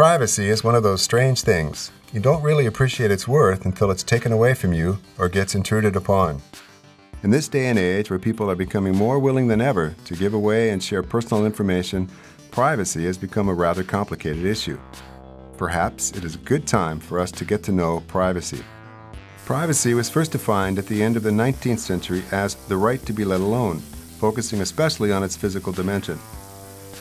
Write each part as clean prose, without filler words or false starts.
Privacy is one of those strange things. You don't really appreciate its worth until it's taken away from you or gets intruded upon. In this day and age where people are becoming more willing than ever to give away and share personal information, privacy has become a rather complicated issue. Perhaps it is a good time for us to get to know privacy. Privacy was first defined at the end of the 19th century as the right to be let alone, focusing especially on its physical dimension.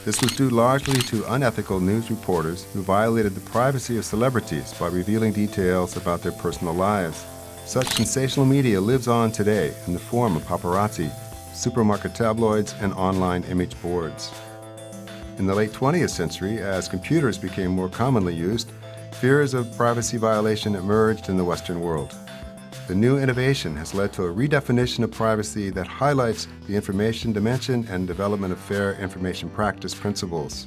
This was due largely to unethical news reporters who violated the privacy of celebrities by revealing details about their personal lives. Such sensational media lives on today in the form of paparazzi, supermarket tabloids, and online image boards. In the late 20th century, as computers became more commonly used, fears of privacy violation emerged in the Western world. The new innovation has led to a redefinition of privacy that highlights the information dimension and development of fair information practice principles.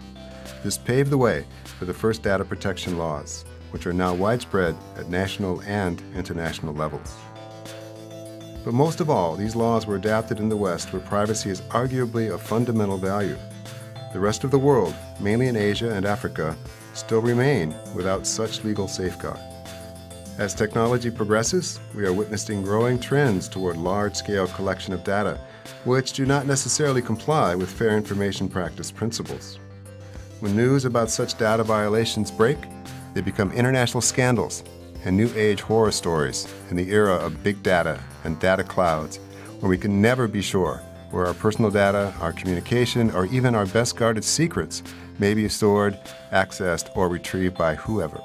This paved the way for the first data protection laws, which are now widespread at national and international levels. But most of all, these laws were adapted in the West, where privacy is arguably of fundamental value. The rest of the world, mainly in Asia and Africa, still remain without such legal safeguard. As technology progresses, we are witnessing growing trends toward large-scale collection of data, which do not necessarily comply with fair information practice principles. When news about such data violations break, they become international scandals and new age horror stories in the era of big data and data clouds, where we can never be sure where our personal data, our communication, or even our best guarded secrets may be stored, accessed, or retrieved by whoever.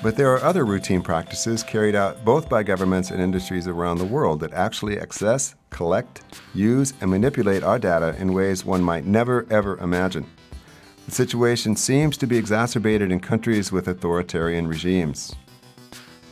But there are other routine practices carried out both by governments and industries around the world that actually access, collect, use, and manipulate our data in ways one might never ever imagine. The situation seems to be exacerbated in countries with authoritarian regimes.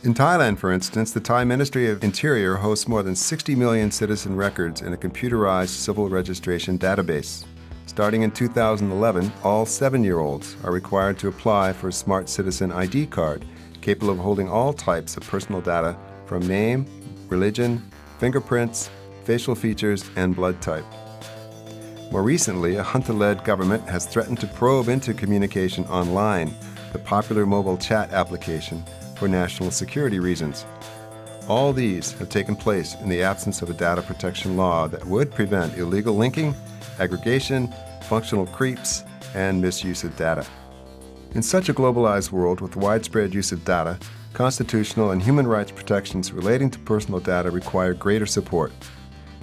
In Thailand, for instance, the Thai Ministry of Interior hosts more than 60 million citizen records in a computerized civil registration database. Starting in 2011, all 7-year-olds are required to apply for a Smart Citizen ID card, capable of holding all types of personal data from name, religion, fingerprints, facial features, and blood type. More recently, a junta-led government has threatened to probe into communication online, the popular mobile chat application, for national security reasons. All these have taken place in the absence of a data protection law that would prevent illegal linking, aggregation, functional creeps, and misuse of data. In such a globalized world with widespread use of data, constitutional and human rights protections relating to personal data require greater support.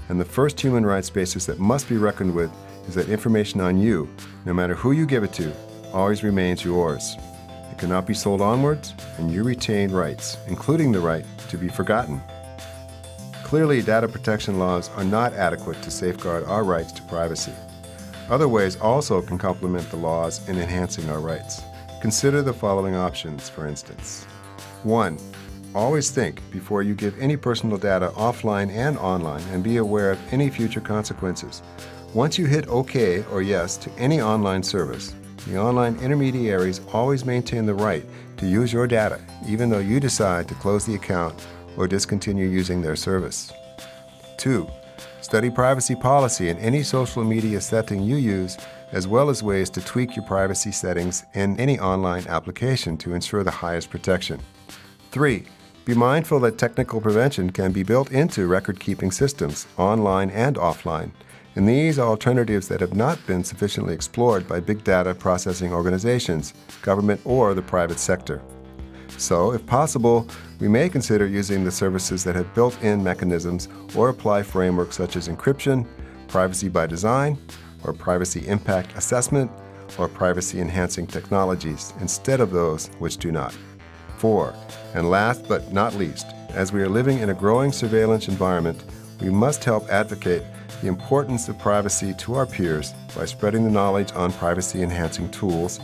And the first human rights basis that must be reckoned with is that information on you, no matter who you give it to, always remains yours. It cannot be sold onwards, and you retain rights, including the right to be forgotten. Clearly, data protection laws are not adequate to safeguard our rights to privacy. Other ways also can complement the laws in enhancing our rights. Consider the following options, for instance. 1. Always think before you give any personal data offline and online, and be aware of any future consequences. Once you hit OK or Yes to any online service, the online intermediaries always maintain the right to use your data, even though you decide to close the account or discontinue using their service. 2. Study privacy policy in any social media setting you use, as well as ways to tweak your privacy settings in any online application to ensure the highest protection. 3. Be mindful that technical prevention can be built into record-keeping systems, online and offline, and these are alternatives that have not been sufficiently explored by big data processing organizations, government, or the private sector. So, if possible, we may consider using the services that have built-in mechanisms or apply frameworks such as encryption, privacy by design, or privacy impact assessment, or privacy-enhancing technologies instead of those which do not. 4. And last but not least, as we are living in a growing surveillance environment, we must help advocate the importance of privacy to our peers by spreading the knowledge on privacy-enhancing tools,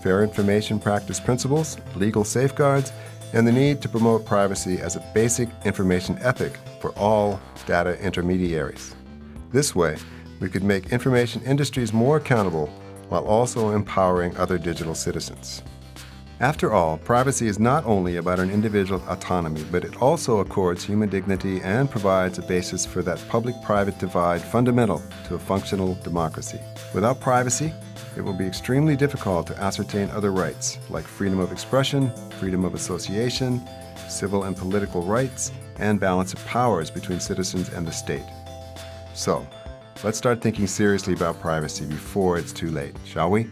fair information practice principles, legal safeguards, and the need to promote privacy as a basic information ethic for all data intermediaries. This way, we could make information industries more accountable while also empowering other digital citizens. After all, privacy is not only about an individual's autonomy, but it also accords human dignity and provides a basis for that public-private divide fundamental to a functional democracy. Without privacy, it will be extremely difficult to ascertain other rights, like freedom of expression, freedom of association, civil and political rights, and balance of powers between citizens and the state. So, let's start thinking seriously about privacy before it's too late, shall we?